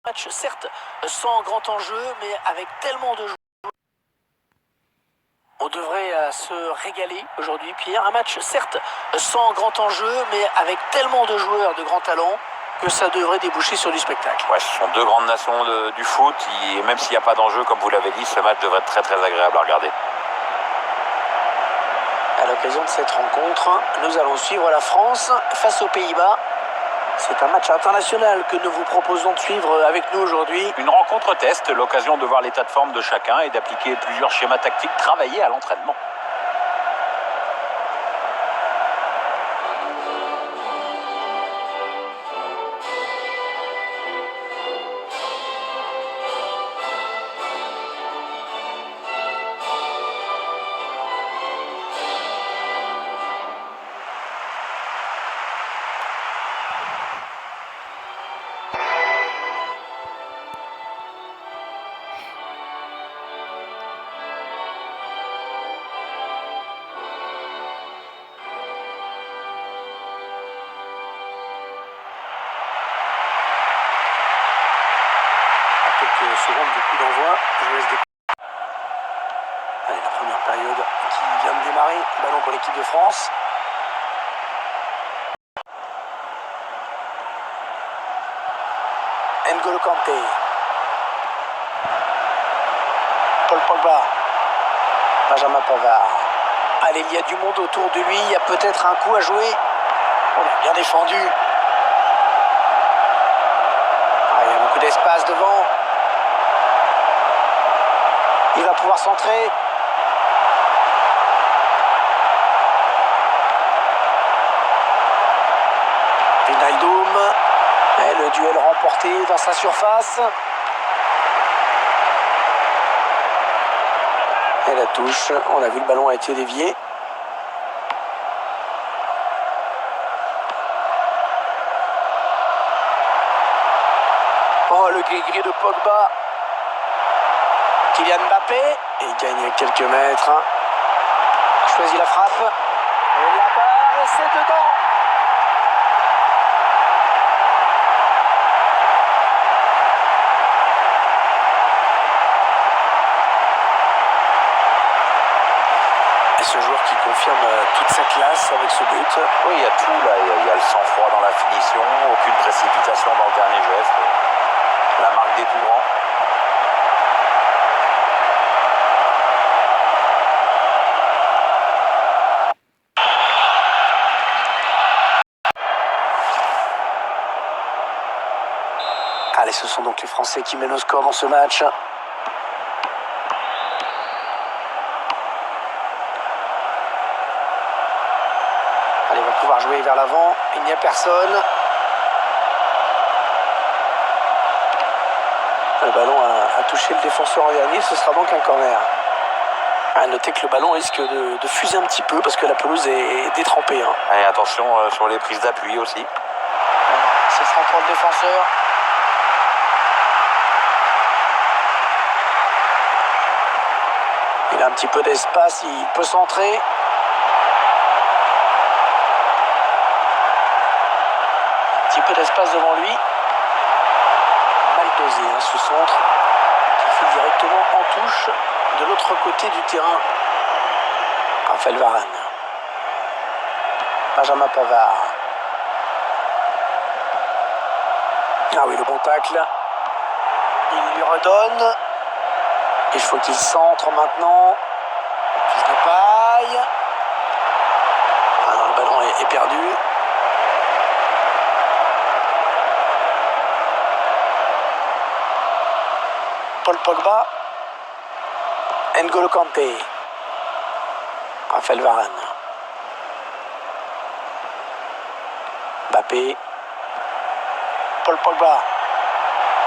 Match certes sans grand enjeu, mais avec tellement de joueurs. On devrait se régaler aujourd'hui, Pierre. Un match certes sans grand enjeu, mais avec tellement de joueurs de grand talent que ça devrait déboucher sur du spectacle. Ouais, ce sont deux grandes nations du foot, et même s'il n'y a pas d'enjeu, comme vous l'avez dit, ce match devrait être très très agréable à regarder. À l'occasion de cette rencontre, nous allons suivre la France face aux Pays-Bas. C'est un match international que nous vous proposons de suivre avec nous aujourd'hui. Une rencontre test, l'occasion de voir l'état de forme de chacun et d'appliquer plusieurs schémas tactiques travaillés à l'entraînement. Quelques secondes du coup d'envoi, je laisse des... Allez, la première période qui vient de démarrer, ballon pour l'équipe de France. N'Golo Kanté. Paul Pogba. Benjamin Pavard. Allez, il y a du monde autour de lui, il y a peut-être un coup à jouer. On a bien défendu. Ah, il y a beaucoup d'espace devant. Il va pouvoir centrer. Wijnaldum. Et le duel remporté dans sa surface. Et la touche. On a vu, le ballon a été dévié. Oh, le gris-gris de Pogba. Kylian Mbappé, et il gagne quelques mètres. Choisit la frappe. Et la barre, et c'est dedans. Et ce joueur qui confirme toute sa classe avec ce but. Oui, il y a tout là, il y a le sang-froid dans la finition, aucune précipitation dans le dernier geste. La marque des plus grands. Allez, ce sont donc les Français qui mènent au score dans ce match. Allez, on va pouvoir jouer vers l'avant. Il n'y a personne. Le ballon a touché le défenseur en dernier. Ce sera donc un corner. À noter que le ballon risque de fuser un petit peu parce que la pelouse est détrempée. Et attention sur les prises d'appui aussi. Ce sera pour le défenseur. Il a un petit peu d'espace, il peut centrer. Un petit peu d'espace devant lui. Mal dosé ce centre qui fait directement en touche de l'autre côté du terrain. Raphaël Varane. Benjamin Pavard. Ah oui, le bon tacle. Il lui redonne. Il faut qu'il centre maintenant. Fils de paille. Ah non, le ballon est perdu. Paul Pogba. N'Golo Kanté. Raphaël Varane. Mbappé. Paul Pogba.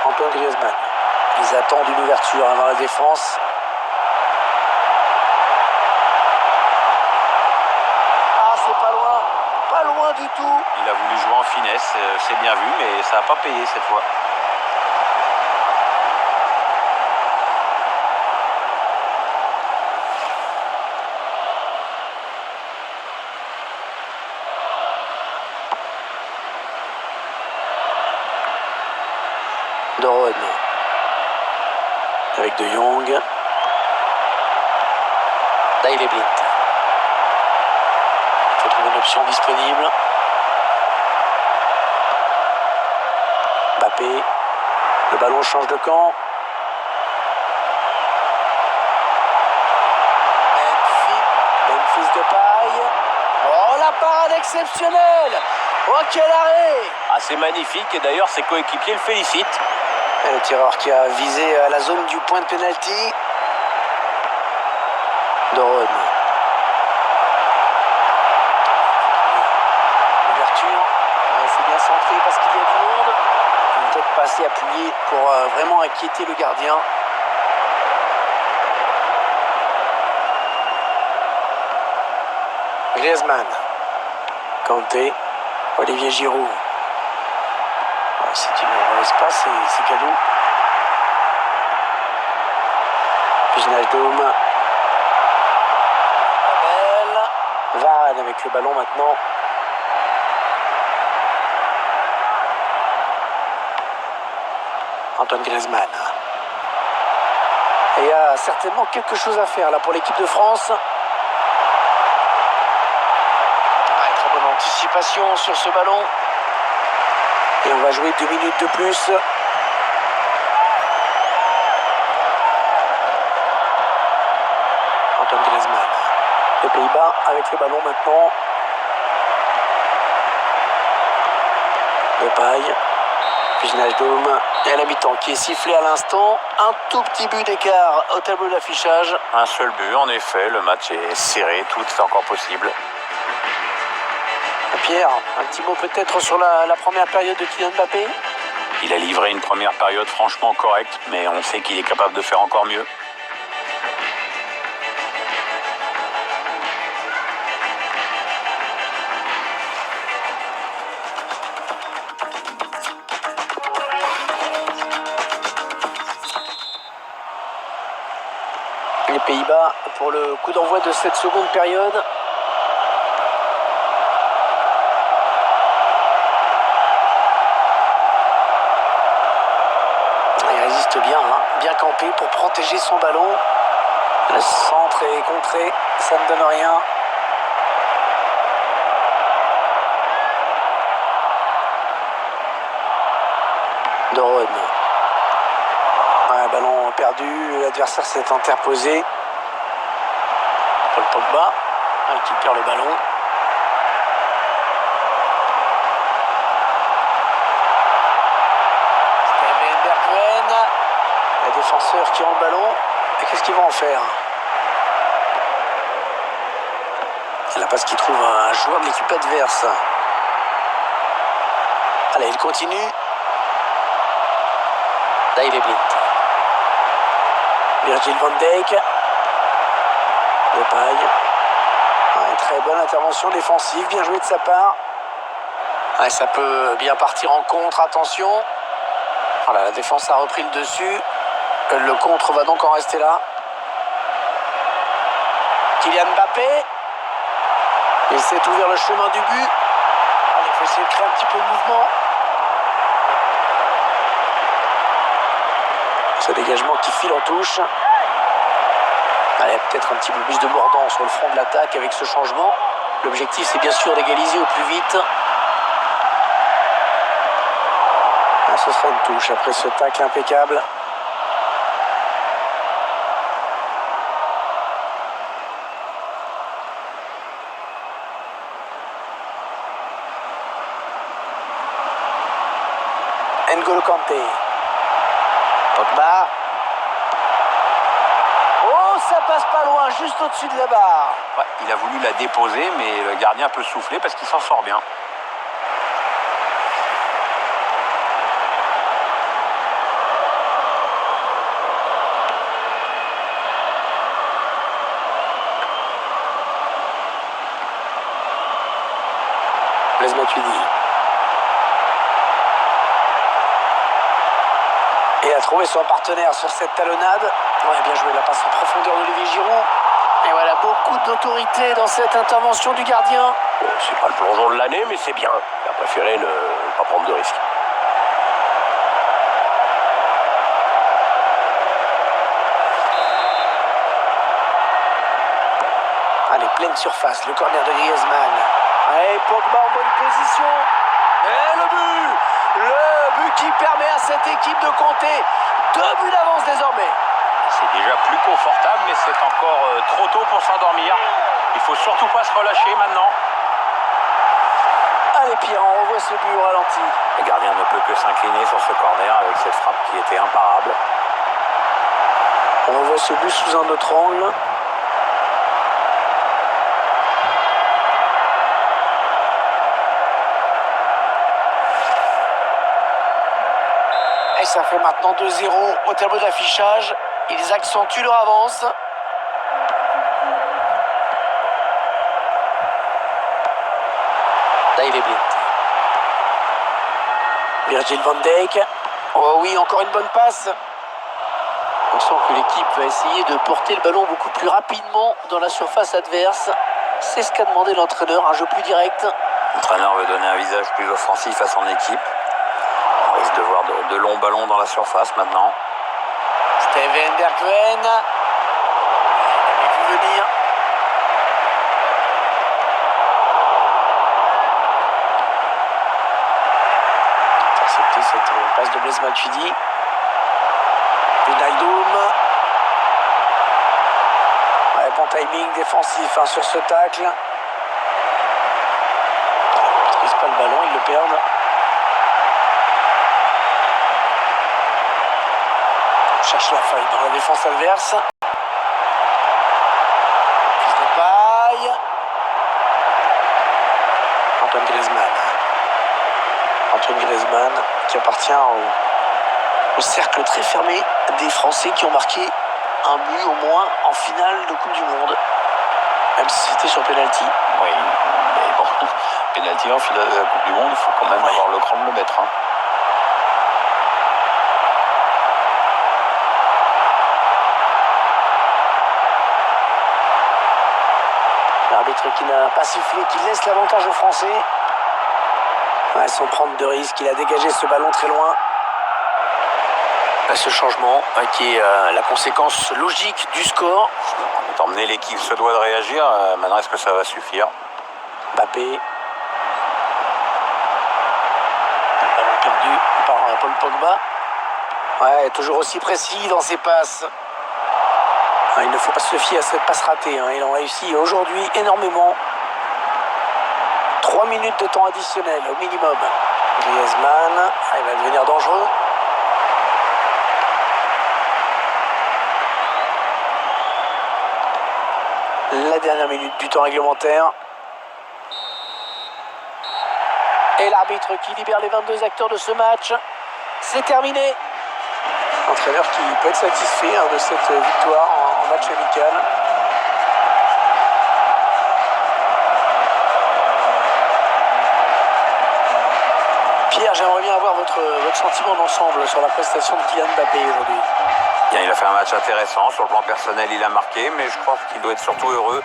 Antoine Griezmann. Ils attendent une ouverture dans la défense. Ah, c'est pas loin. Pas loin du tout. Il a voulu jouer en finesse, c'est bien vu, mais ça n'a pas payé cette fois. De Rhône. Avec De Jong. David Blind. Il faut trouver une option disponible. Mbappé. Le ballon change de camp. Memphis Depay. Oh, la parade exceptionnelle! Oh, quel arrêt! Ah, c'est magnifique et d'ailleurs ses coéquipiers le félicitent. Et le tireur qui a visé la zone du point de pénalty. De Rhône. L'ouverture. Ouais, c'est bien centré parce qu'il y a du monde. Une tête pas assez appuyée pour vraiment inquiéter le gardien. Griezmann. Kanté. Olivier Giroud. Ouais, si tu ne laisses pas, c'est cadeau. Wijnaldum. Varane avec le ballon maintenant. Antoine Griezmann. Et il y a certainement quelque chose à faire là pour l'équipe de France. Très bonne anticipation sur ce ballon. Et on va jouer 2 minutes de plus. Antoine Griezmann. Les Pays-Bas avec le ballon maintenant. Depay. Wijnaldum. Et à la mi-temps qui est sifflé à l'instant. Un tout petit but d'écart au tableau d'affichage. Un seul but, en effet. Le match est serré. Tout est encore possible. Pierre, un petit mot peut-être sur la première période de Kylian Mbappé. Il a livré une première période franchement correcte, mais on sait qu'il est capable de faire encore mieux. Les Pays-Bas pour le coup d'envoi de cette seconde période. Il résiste bien, hein, bien campé pour protéger son ballon. Le centre est contré, ça ne donne rien. De Rhône. Un ballon perdu, l'adversaire s'est interposé. Paul Pogba, qui perd le ballon. Steven Bergwijn, les défenseurs qui ont le ballon. Et qu'est-ce qu'ils vont en faire? C'est la passe qui trouve un joueur de l'équipe adverse. Allez, il continue. David Blind. Virgil van Dijk. Depay. Ouais, très bonne intervention défensive, bien joué de sa part. Ouais, ça peut bien partir en contre, attention. Voilà, la défense a repris le dessus. Le contre va donc en rester là. Kylian Mbappé. Il s'est ouvert le chemin du but. Allez, il faut essayer de créer un petit peu de mouvement. Ce dégagement qui file en touche. Allez, peut-être un petit peu plus de mordant sur le front de l'attaque avec ce changement. L'objectif, c'est bien sûr d'égaliser au plus vite. Ah, ce sera une touche après ce tacle impeccable. N'Golo Kanté. Pogba. Oh, ça passe pas loin, juste au-dessus de la barre. Ouais, il a voulu la déposer, mais le gardien peut souffler parce qu'il s'en sort bien. Blaise Matuidi. Et a trouvé son partenaire sur cette talonnade. Ouais, bien joué, la passe en profondeur d'Olivier Giroud. Et voilà, beaucoup d'autorité dans cette intervention du gardien. Bon, c'est pas le plongeon de l'année, mais c'est bien. Il a préféré ne pas prendre de risques. pleine surface. Le corner de Griezmann. Et Pogba en bonne position. Et le but! Le but qui permet à cette équipe de compter 2 buts d'avance désormais. C'est déjà plus confortable, mais c'est encore trop tôt pour s'endormir. Il faut surtout pas se relâcher maintenant. Allez Pierre, on revoit ce but au ralenti. Le gardien ne peut que s'incliner sur ce corner avec cette frappe qui était imparable. On revoit ce but sous un autre angle. Et ça fait maintenant 2-0 au tableau d'affichage. Ils accentuent leur avance. Là, il est bien. Virgil van Dijk. Oh oui, encore une bonne passe. On sent que l'équipe va essayer de porter le ballon beaucoup plus rapidement dans la surface adverse. C'est ce qu'a demandé l'entraîneur, un jeu plus direct. L'entraîneur veut donner un visage plus offensif à son équipe. On risque de voir de longs ballons dans la surface maintenant. Steven Bergwijn. Il avait vu venir. Intercepté cette passe de Blaise Matuidi. Wijnaldum. Ouais, bon timing défensif sur ce tacle. Ils ne maîtrisent pas le ballon, ils le perdent. On cherche la faille dans la défense adverse. Prise de paille. Antoine Griezmann. Antoine Griezmann qui appartient au cercle très fermé des Français qui ont marqué un but au moins en finale de Coupe du Monde. Même si c'était sur penalty. Oui, mais bon, penalty en finale de la Coupe du Monde, il faut quand même avoir le cran de le mettre. L'arbitre qui n'a pas sifflé, qui laisse l'avantage aux Français. Ouais, sans prendre de risque, il a dégagé ce ballon très loin. Ce changement qui est la conséquence logique du score. Étant donné l'équipe se doit de réagir, maintenant est-ce que ça va suffire? Mbappé. Ballon perdu par Paul Pogba. Ouais, toujours aussi précis dans ses passes. Il ne faut pas se fier à cette passe ratée. Il en réussit aujourd'hui énormément. 3 minutes de temps additionnel au minimum. Griezmann, il va devenir dangereux. La dernière minute du temps réglementaire. Et l'arbitre qui libère les 22 acteurs de ce match. C'est terminé. Entraîneur qui peut être satisfait de cette victoire en match amical. Pierre, j'aimerais bien avoir votre sentiment d'ensemble sur la prestation de Kylian Mbappé aujourd'hui. Il a fait un match intéressant. Sur le plan personnel, il a marqué, mais je crois qu'il doit être surtout heureux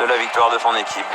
de la victoire de son équipe.